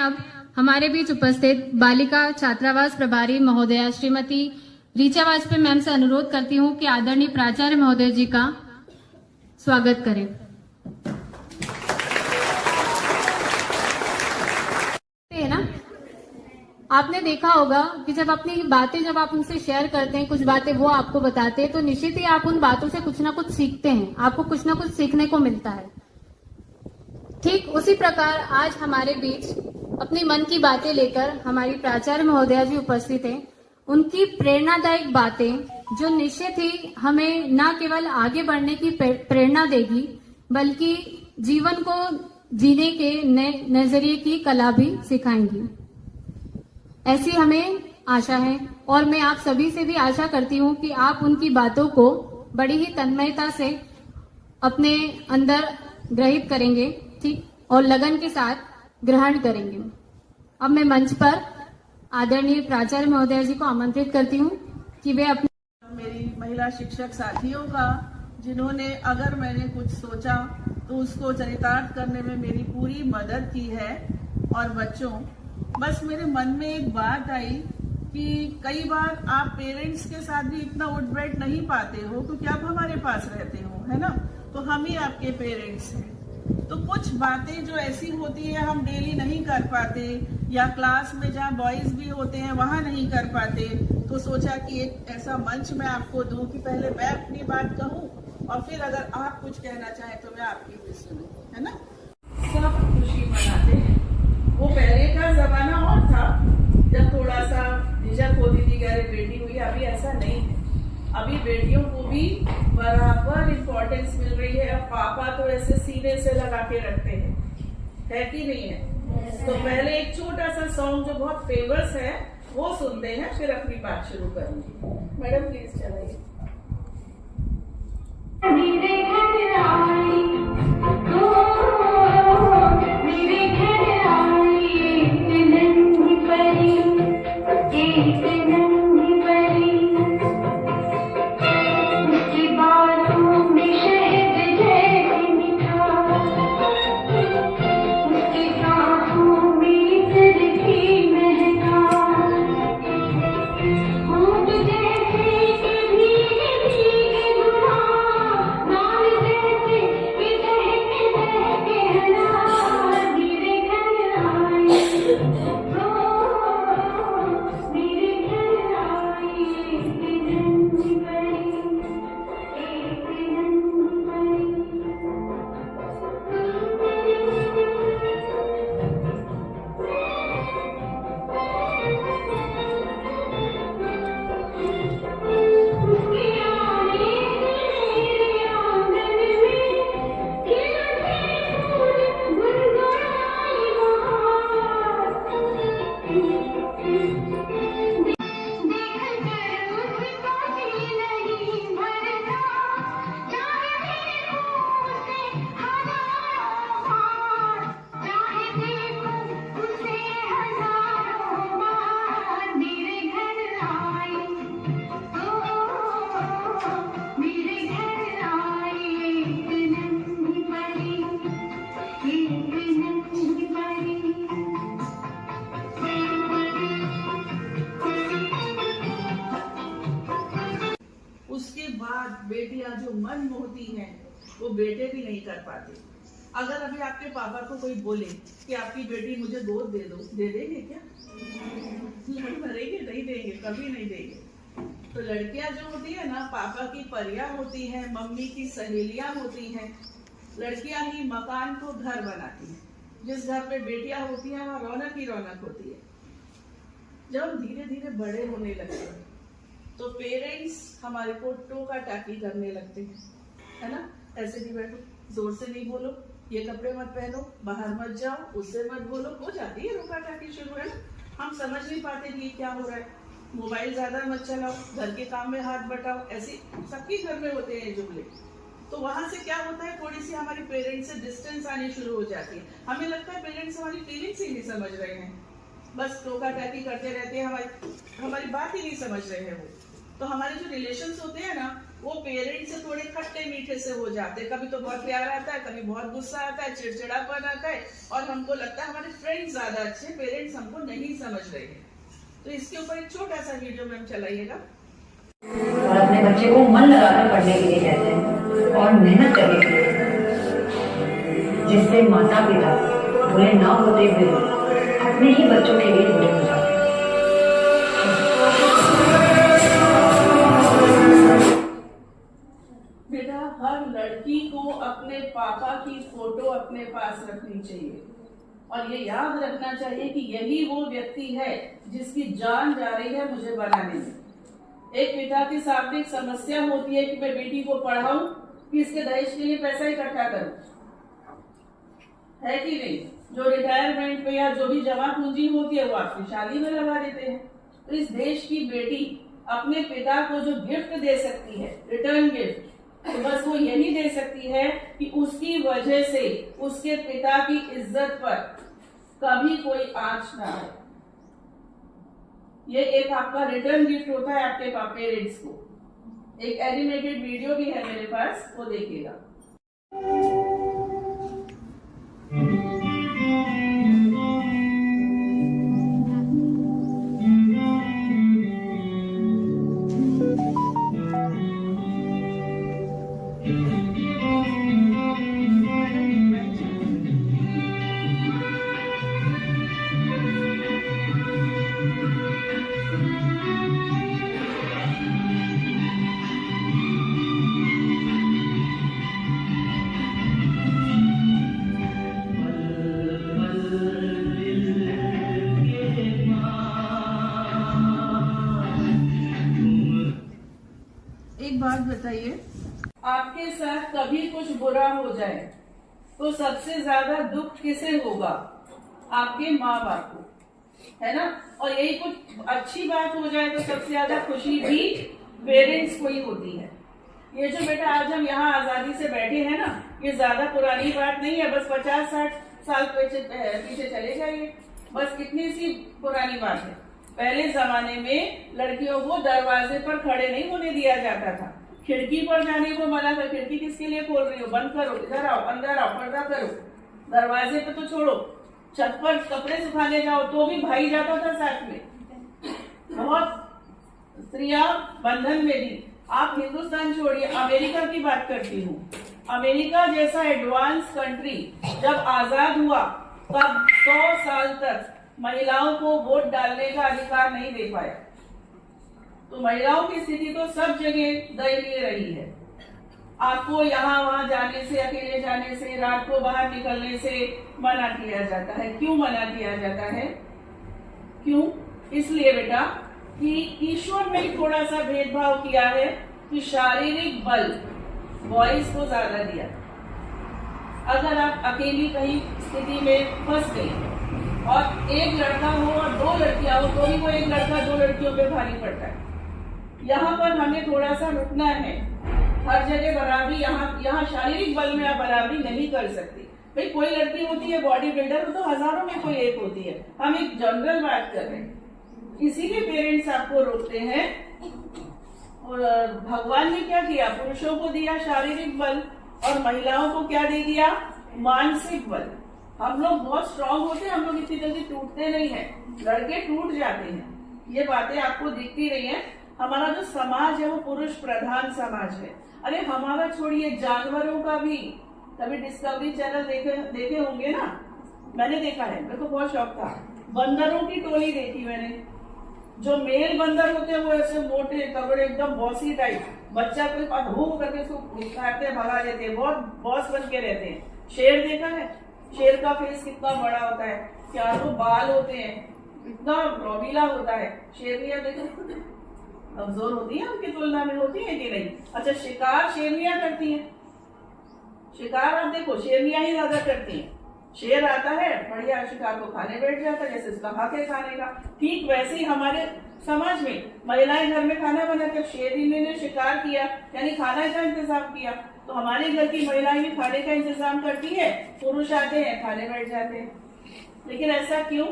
अब हमारे बीच उपस्थित बालिका छात्रावास प्रभारी महोदया श्रीमती ऋचा वाजपेयी मैम से अनुरोध करती हूँ कि आदरणीय प्राचार्य महोदय जी का स्वागत करें। है ना, आपने देखा होगा कि जब अपनी बातें जब आप उनसे शेयर करते हैं, कुछ बातें वो आपको बताते हैं, तो निश्चित ही आप उन बातों से कुछ ना कुछ सीखते हैं, आपको कुछ ना कुछ सीखने को मिलता है। ठीक उसी प्रकार आज हमारे बीच अपनी मन की बातें लेकर हमारी प्राचार्य महोदया जी उपस्थित हैं। उनकी प्रेरणादायक बातें जो निश्चित ही हमें न केवल आगे बढ़ने की प्रेरणा देगी, बल्कि जीवन को जीने के नए नजरिए की कला भी सिखाएंगी, ऐसी हमें आशा है। और मैं आप सभी से भी आशा करती हूँ कि आप उनकी बातों को बड़ी ही तन्मयता से अपने अंदर ग्रहित करेंगे, ठीक, और लगन के साथ ग्रहण करेंगे। अब मैं मंच पर आदरणीय प्राचार्य महोदया जी को आमंत्रित करती हूँ कि वे अपनी मेरी महिला शिक्षक साथियों का, जिन्होंने अगर मैंने कुछ सोचा तो उसको चरितार्थ करने में मेरी पूरी मदद की है। और बच्चों, बस मेरे मन में एक बात आई कि कई बार आप पेरेंट्स के साथ भी इतना उठ बैठ नहीं पाते हो क्योंकि आप हमारे पास रहते हो, है ना, तो हम ही आपके पेरेंट्स हैं। तो कुछ बातें जो ऐसी होती है हम डेली नहीं कर पाते, या क्लास में जहाँ बॉयज भी होते हैं वहां नहीं कर पाते, तो सोचा कि एक ऐसा मंच मैं आपको दूं कि पहले मैं अपनी बात कहूं और फिर अगर आप कुछ कहना चाहें तो मैं आपकी भी सुनूं, है ना। सब खुशी मनाते हैं। वो पहले का जमाना और था जब थोड़ा सा झिझक होती थी कि अरे बेटी हुई, अभी ऐसा नहीं है। अभी बेटियों को भी बराबर इम्पोर्टेंस मिल रही है। अब पापा तो ऐसे सीने से लगा के रखते हैं, है कि नहीं है? तो पहले एक छोटा सा सॉन्ग जो बहुत फेमस है वो सुनते हैं, फिर अपनी बात शुरू करूंगी। मैडम प्लीज चलाइए। उसके बाद बेटियां जो मन मोहती हैं वो बेटे भी नहीं कर पाते। अगर अभी आपके पापा को कोई बोले कि आपकी बेटी मुझे गोद दे दो, दे देंगे क्या? लड़ मरेंगे, नहीं देंगे, कभी नहीं देंगे। तो लड़कियां जो होती है ना, पापा की परियां होती हैं, मम्मी की सहेलियां होती हैं। लड़कियां ही मकान को घर बनाती हैं। जिस घर पे बेटियां होती हैं वहाँ रौनक ही रौनक होती है। जब धीरे धीरे बड़े होने लगते हैं तो पेरेंट्स हमारे को टोका टाकी करने लगते हैं, है ना। ऐसे नहीं बैठो, जोर से नहीं बोलो, ये कपड़े मत पहनो, बाहर मत जाओ, उससे मत बोलो, हो जाती है रोका टाकी शुरू, है ना। हम समझ नहीं पाते कि ये क्या हो रहा है। मोबाइल ज्यादा मत चलाओ, घर के काम में हाथ बटाओ, ऐसे सबके घर में होते हैं जुमले। तो वहां से क्या होता है, थोड़ी सी हमारी पेरेंट्स से डिस्टेंस आनी शुरू हो जाती है। हमें लगता है पेरेंट्स हमारी फीलिंग्स ही नहीं समझ रहे हैं, बस टोका टाकी करते रहते हैं, हमारी बात ही नहीं समझ रहे हैं वो। तो हमारे जो रिलेशंस होते हैं ना, वो पेरेंट्स से थोड़े खट्टे मीठे से हो जाते हैं। कभी तो बहुत प्यार आता है, कभी बहुत गुस्सा आता है, चिड़चिड़ापन आता है, और हमको लगता है हमारे फ्रेंड्स ज्यादा अच्छे, पेरेंट्स हमको नहीं समझ रहे हैं। तो इसके ऊपर एक छोटा सा वीडियो मैम चलाइएगा। और अपने बच्चे को मन लगाकर पढ़ने के लिए कहते हैं और मेहनत करने के लिए, जिससे माता पिता बुरे ना होते हुए अपने ही बच्चों के लिए बुरे हो जाते हैं। बेटा, हर लड़की को अपने पापा की फोटो अपने पास रखनी चाहिए, और ये याद रखना चाहिए कि यही वो व्यक्ति है जिसकी जान जा रही है मुझे बनाने में। एक पिता की शाब्दिक समस्या होती है कि मैं बेटी को पढ़ाऊं कि इसके दहेज के लिए पैसा इकट्ठा करूं, है कि नहीं? जो रिटायरमेंट पे या जो भी जमा पूंजी होती है वो आपकी शादी में लगा देते हैं। तो इस देश की बेटी अपने पिता को जो गिफ्ट दे सकती है, रिटर्न गिफ्ट, तो बस वो यही दे सकती है कि उसकी वजह से उसके पिता की इज्जत पर कभी कोई आंच ना आए। ये एक आपका रिटर्न गिफ्ट होता है आपके पेरेंट्स को। एक एनिमेटेड वीडियो भी है मेरे पास, वो देखिएगा। एक बात बताइए, आपके साथ कभी कुछ बुरा हो जाए तो सबसे ज्यादा दुख किसे होगा? आपके माँ बाप को, है ना? और यही कुछ अच्छी बात हो जाए तो सबसे ज्यादा खुशी भी पेरेंट्स को ही होती है। ये जो बेटा आज हम यहाँ आजादी से बैठे हैं ना, ये ज्यादा पुरानी बात नहीं है, बस 50-60 साल पीछे चले जाइए, बस कितनी सी पुरानी बात है। पहले जमाने में लड़कियों को दरवाजे पर खड़े नहीं होने दिया जाता था, खिड़की पर जाने को मना कर। खिड़की किसके लिए खोल रही हो? बंद करो, इधर आओ, अंदर आओ, पर्दा करो। दरवाजे पे तो छोड़ो, छत पर कपड़े सुखाने जाओ तो भी भाई जाता था साथ में। बहुत स्त्रियां बंधन में भी। आप हिंदुस्तान छोड़िए, अमेरिका की बात करती हूँ। अमेरिका जैसा एडवांस कंट्री जब आजाद हुआ तब 100 साल तक महिलाओं को वोट डालने का अधिकार नहीं दे पाया। तो महिलाओं की स्थिति तो सब जगह दयनीय रही है। आपको यहाँ वहां जाने से, अकेले जाने से, रात को बाहर निकलने से मना किया जाता है। क्यों मना किया जाता है? क्यों? इसलिए बेटा कि ईश्वर ने थोड़ा सा भेदभाव किया है कि शारीरिक बल बॉयज को ज्यादा दिया। अगर आप अकेली कहीं स्थिति में फंस गई और एक लड़का हो और 2 लड़कियां हो तो भी वो एक लड़का 2 लड़कियों पे भारी पड़ता है। यहाँ पर हमें थोड़ा सा रुकना है। हर जगह बराबरी, यहाँ शारीरिक बल में आप बराबरी नहीं कर सकती। भाई कोई लड़की होती है बॉडी बिल्डर, तो हजारों में कोई एक होती है। हम एक जनरल बात कर रहे हैं, इसीलिए पेरेंट्स आपको रोकते हैं। और भगवान ने क्या किया? पुरुषों को दिया शारीरिक बल और महिलाओं को क्या दे दिया? मानसिक बल। हम लोग बहुत स्ट्रांग होते हैं, हम लोग इतनी जल्दी टूटते नहीं हैं, लड़के टूट जाते हैं। ये बातें आपको दिखती रही हैं। हमारा जो समाज है वो पुरुष प्रधान समाज है। अरे हमारा छोड़िए, जानवरों का भी कभी डिस्कवरी चैनल देखे होंगे ना, मैंने देखा है, मेरे को बहुत शौक था। बंदरों की टोली देखी मैंने। जो मेल बंदर होते हैं वो ऐसे मोटे तगड़े एकदम बॉसी टाइप, बच्चा के पास हो करके उसको उठाते भगा देते हैं, बहुत बॉस बन के रहते हैं। शेर देखा है? शेर का फेस कितना बड़ा होता है, क्या तो बाल होते हैं, इतना रौबीला होता है। शेरनियां देखो, कमजोर होती है उनकी तुलना में, होती है कि नहीं? अच्छा, शिकार शेरनियां करती हैं। शिकार आप देखो, शेरनियां ही ज्यादा करती हैं। शेर आता है, बढ़िया शिकार को खाने बैठ जाता है, जैसे उसका हक है खाने का। ठीक वैसे ही हमारे समाज में महिलाएं घर में खाना बनाकर शेरनी ने शिकार किया, यानी खाना का इंतजाम किया। तो हमारे घर की महिलाएं भी खाने का इंतजाम करती है, पुरुष आते हैं खाने बैठ जाते हैं। लेकिन ऐसा क्यों?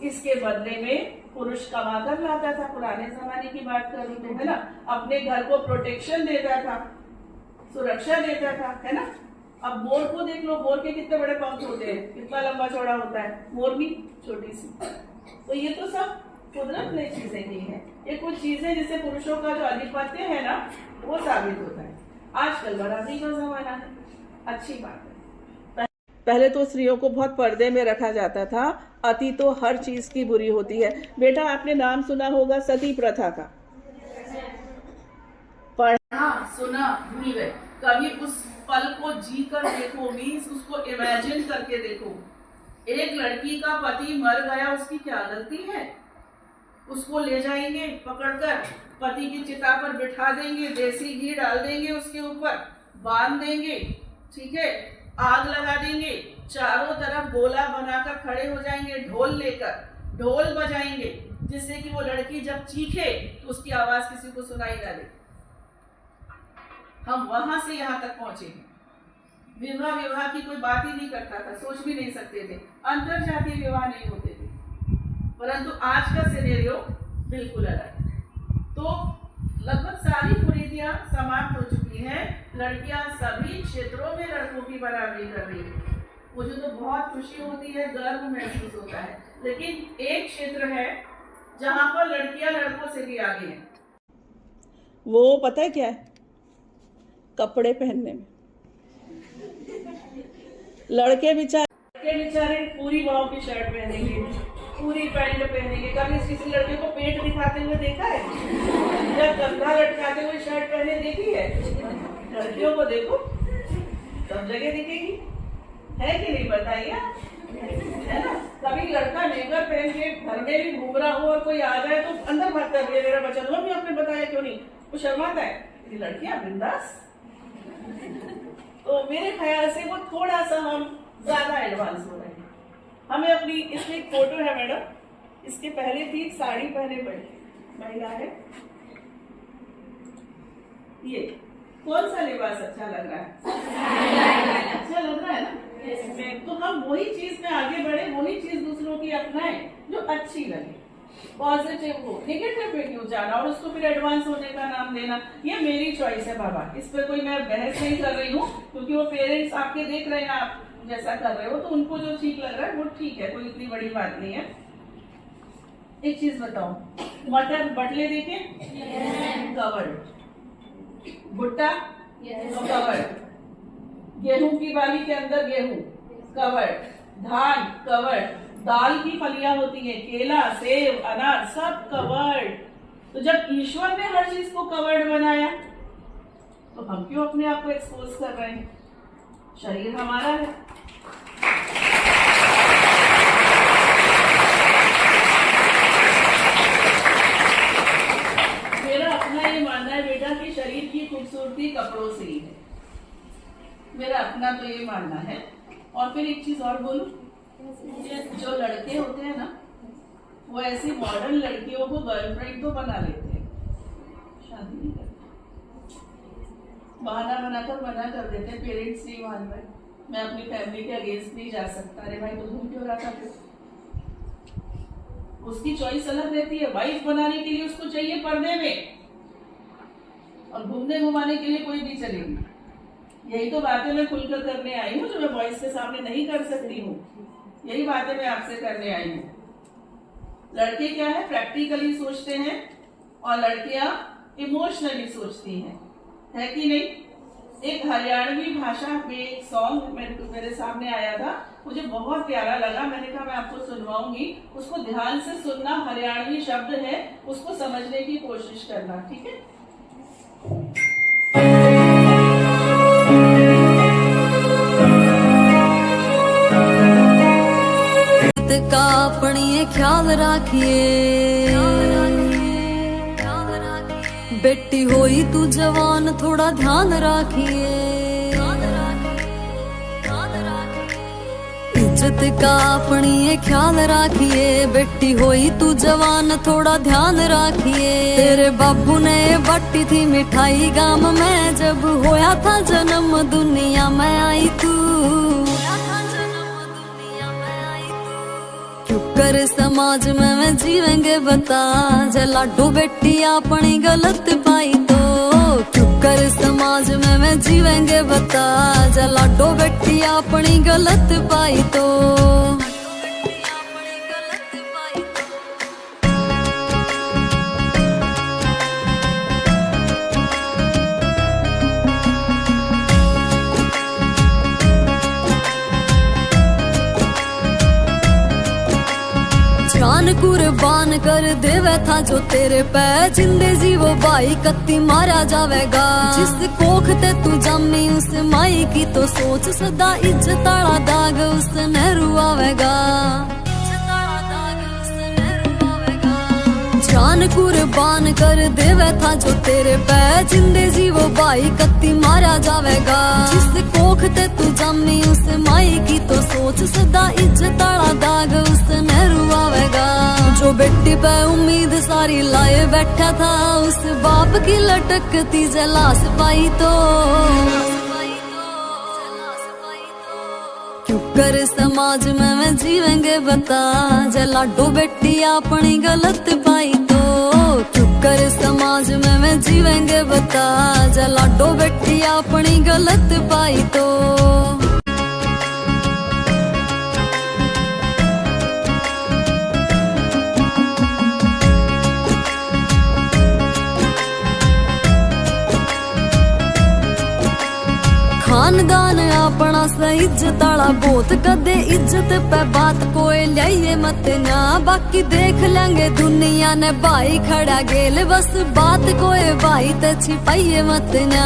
इसके बदले में पुरुष कमा कर लाता था। पुराने जमाने की बात करूं तो, है ना, अपने घर को प्रोटेक्शन देता था, सुरक्षा देता था, है ना। अब मोर को देख लो, मोर के कितने बड़े पंख होते हैं, कितना लंबा चौड़ा होता है, मोरनी छोटी सी। तो ये तो सब कुदरत ने चीजें की है। ये कुछ चीजें जिससे पुरुषों का जो आधिपत्य है ना, वो साबित होता है। आजकल बराबरी का जमाना है, अच्छी बात है। पहले तो स्त्रियों को बहुत पर्दे में रखा जाता था। अति तो हर चीज की बुरी होती है। बेटा, आपने नाम सुना होगा सती प्रथा का, पढ़ा सुना भूल गए। कभी उस पल को जी कर देखो, मीन्स उसको इमेजिन करके देखो। एक लड़की का पति मर गया, उसकी क्या गलती है? उसको ले जाएंगे पकड़कर, पति की चिता पर बिठा देंगे, देसी घी डाल देंगे उसके ऊपर, बांध देंगे, ठीक है, आग लगा देंगे, चारों तरफ गोला बनाकर खड़े हो जाएंगे, ढोल लेकर ढोल बजाएंगे, जिससे कि वो लड़की जब चीखे तो उसकी आवाज किसी को सुनाई ना दे। हम वहां से यहाँ तक पहुंचे हैं। विवाह की कोई बात ही नहीं करता था, सोच भी नहीं सकते थे, अंतरजातीय विवाह नहीं होते थे। परंतु आज का सिनेरियो बिल्कुल अलग है। तो लगभग सारी कुरीतियां समाप्त हो चुकी हैं। लड़कियां सभी क्षेत्रों में लड़कों की बराबरी कर रही है। मुझे तो बहुत खुशी होती है, गर्व महसूस होता है। लेकिन एक क्षेत्र है जहां पर लड़कियां लड़कों से भी आगे हैं। वो पता है क्या है? कपड़े पहनने में। लड़के बेचारे पूरी बाहों की शर्ट पहनेंगे, पूरी पैंट पहनेंगे। कभी किसी लड़के को पेट दिखाते हुए देखा है? या कंधा लटकाते हुए शर्ट पहने देखी है? लड़कियों को देखो, सब जगह दिखेगी, है कि नहीं? बताइए, है ना। कभी लड़का लेकर पहन के घर में भी घूम रहा हो और कोई आ जाए तो अंदर बात कर रही है, मेरा बच्चा, मम्मी आपने बताया क्यों नहीं? वो शर्माता है। ये लड़कियां बिंदास। तो मेरे ख्याल से वो थोड़ा सा हम ज्यादा एडवांस हो रहे हैं। हमें अपनी, इसमें एक फोटो है मैडम, इसके पहले थी साड़ी पहने बैठी महिला है। ये कौन सा लिबास अच्छा लग रहा है? अच्छा लग रहा है ना? इसमें तो हम वही चीज में आगे बढ़े, वही चीज दूसरों की अपनाएं जो अच्छी लगे, पॉजिटिव हो। नेगेटिव पे क्यों जाना और उसको फिर एडवांस होने का नाम देना? ये मेरी चॉइस है बाबा, इस पर कोई मैं बहस नहीं कर रही हूँ, क्योंकि वो पेरेंट्स आपके देख रहे हैं, आप जैसा कर रहे हो तो उनको जो ठीक लग रहा है वो ठीक है, कोई इतनी बड़ी बात नहीं है। एक चीज बताओ, मटर बटले देखे? कवर्ड। भुट्टा कवर्ड। गेहूं की बाली के अंदर गेहूं कवर्ड, धान कवर्ड, दाल की फलियां होती है, केला, सेब, अनार, सब कवर्ड। तो जब ईश्वर ने हर चीज को कवर्ड बनाया तो हम क्यों अपने आप को एक्सपोज कर रहे हैं? शरीर हमारा है। मेरा अपना ये मानना है बेटा कि शरीर की खूबसूरती कपड़ों से ही है। मेरा अपना तो ये मानना है। और फिर एक चीज और बोलूं, जो लड़के होते हैं ना, वो ऐसी मॉडर्न लड़कियों को गर्लफ्रेंड तो बना लेते हैं, शादी नहीं करते, बहाना बनाकर मना कर देते हैं। पेरेंट्स नहीं मान रहे, मैं अपनी फैमिली के अगेंस्ट नहीं जा सकता। अरे भाई, तो घूम क्यों रहा था? उसकी चॉइस अलग रहती है। वाइफ बनाने के लिए उसको चाहिए पर्दे में, और घूमने घुमाने के लिए कोई भी चलेगी। यही तो बातें मैं खुलकर करने आई हूँ, जो मैं वॉइस के सामने नहीं कर सकती हूँ। यही बातें मैं आपसे करने आई हूँ। लड़के क्या है, प्रैक्टिकली सोचते हैं, और लड़कियां इमोशनली सोचती हैं, है कि नहीं? एक हरियाणवी भाषा में एक सॉन्ग मेरे सामने आया था, मुझे बहुत प्यारा लगा। मैंने कहा मैं आपको सुनवाऊंगी, उसको ध्यान से सुनना। हरियाणवी शब्द है, उसको समझने की कोशिश करना, ठीक है? का अपनी ख्याल राखिए, बेटी होई तू जवान, थोड़ा ध्यान राखिए। इज्जत का अपनी ख्याल राखिए, बेटी होई तू जवान, थोड़ा ध्यान राखिए। तेरे बाबू ने बाटी थी मिठाई गाम में, जब होया था जन्म दुनिया में आई तू। क्यों कर समाज में मैं जीवेंगे बता, जे लाडो बेटी अपनी गलत पाई तो। क्यों कर समाज में मैं जीवेंगे बता, जे लाडो बेटी अपनी गलत पाई तो। जान कुर्बान कर देवे था जो तेरे पे, जिंदे जी वो भाई कत्ती मारा जावेगा। जिस कोख ते तू जमी उस माई की तो सोच, सदा इज्जत आला दाग उसने रुआवेगा। जान कुर्बान कर देवे था जो तेरे पे, जिंदे जी वो भाई कत्ती मारा जावेगा। जिस कोख ते तू जमी उस माई की तो सोच, सदा इज्जत आला दाग उसने रुआवेगा। जो बेटी पे उम्मीद सारी लाए बैठा था, उस बाप की लटकती जलास पाई तो। क्यों कर समाज में मैं जीवेंगे बता, जे लाडो बेटी अपनी गलत पाई तो। क्यों कर समाज में मैं जीवेंगे बता, जे लाडो बेटी अपनी गलत पाई तो। खानदान अपना सा इज्जत आला बहुत, कदे इज्जत पे बात कोई लियाइए मत ना। बाकी देख लेंगे दुनिया ने भाई खड़ा गेल, बस बात कोई भाई ते छिपाइए मत ना।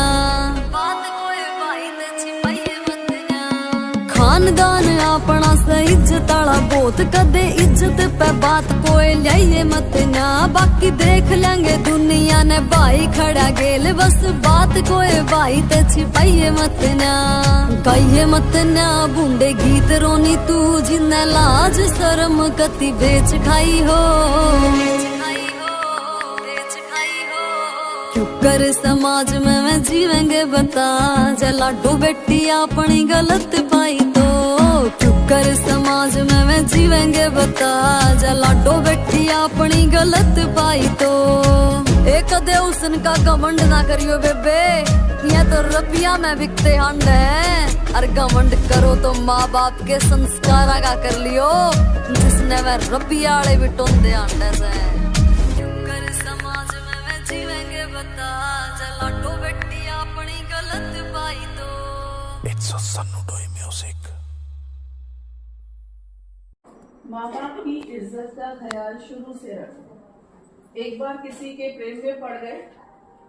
खानदान अपना सा इज्जत आला बहुत, कदे इज्जत पे बात कोई लियाइए मत ना। बाकी देख लेंगे दुनिया ने भाई खड़ा गेल, बस बात कोई भाई ते छिपाइए मत ना। गाइए मत ना बूंदे गीत रोनी तू, जिन्ने लाज शर्म कति बेच खाई हो। क्यों कर समाज में मैं जीवेंगे बता, जे लाडो बेटी अपनी गलत पाई तो। क्यों कर समाज में मैं जीवेंगे बता, जे लाडो बेटी अपनी गलत पाई तो। एक कदे उसन का घमंड ना करियो बेबे, ये तो रुपया में बिकते हंड है। और घमंड करो तो माँ बाप के संस्कार का कर लियो, जिसने वह रुपया वाले भी टोंदे हंड से। क्यों कर समाज में मैं जीवेंगे बता, जे लाडो बेटी अपनी गलत पाई तो। It's a Sanudoi music. माँ बाप की इज्जत का ख्याल शुरू से रखो। एक बार किसी के प्रेम में पड़ गए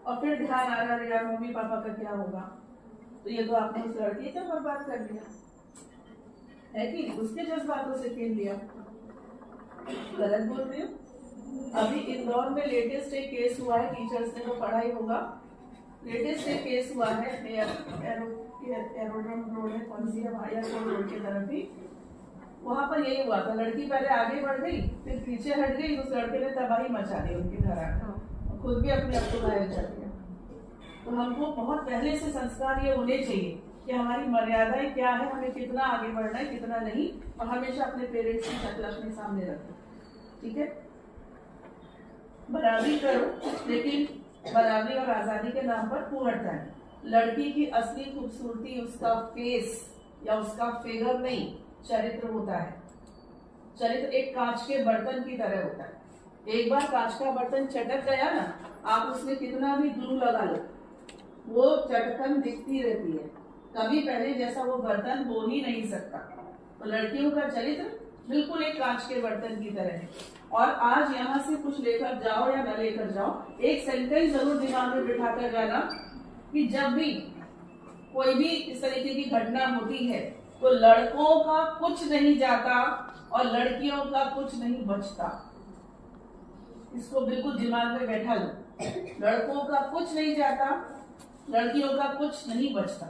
और फिर ध्यान आ रहा है यार मम्मी पापा का क्या होगा, तो ये तो आपने उस लड़की को बर्बाद कर दिया है कि उसके जज्बातों से खेल लिया। गलत बोल रही हूँ। अभी इंदौर में लेटेस्ट एक केस हुआ है, टीचर्स ने तो पढ़ा ही होगा। लेटेस्ट एक केस हुआ है एरोड्रम रोड है, कौन सी है, एयरपोर्ट रोड की तरफ ही। वहां पर यही हुआ था, लड़की पहले आगे बढ़ गई फिर पीछे हट गई, उस लड़के ने तबाही मचा दी उनके घर आकर, खुद भी अपने आप को घायल कर दिया। तो हमको बहुत पहले से संस्कार ये होने चाहिए कि हमारी मर्यादाएं क्या है, हमें कितना आगे बढ़ना है कितना नहीं, और हमेशा अपने पेरेंट्स की शक्ल अपने सामने रखो। ठीक है, बराबरी करो, लेकिन बराबरी और आजादी के नाम पर कुहड़ता है। लड़की की असली खूबसूरती उसका फेस या उसका फिगर नहीं, चरित्र होता है। चरित्र एक कांच के बर्तन की तरह होता है। एक बार कांच का बर्तन चटक गया ना, आप उसमें कितना भी ग्लू लगा लो, वो चटकन दिखती रहती है, कभी पहले जैसा वो बर्तन हो ही नहीं सकता। तो लड़कियों का चरित्र बिल्कुल एक कांच के बर्तन की तरह है। और आज यहाँ से कुछ लेकर जाओ या न लेकर जाओ, एक सेंटेंस जरूर दिमाग में बिठा कर जाना कि जब भी कोई भी इस तरीके की घटना होती है तो लड़कों का कुछ नहीं जाता और लड़कियों का कुछ नहीं बचता। इसको बिल्कुल दिमाग में बैठा लो। लड़कों का कुछ नहीं जाता, लड़कियों का कुछ नहीं बचता।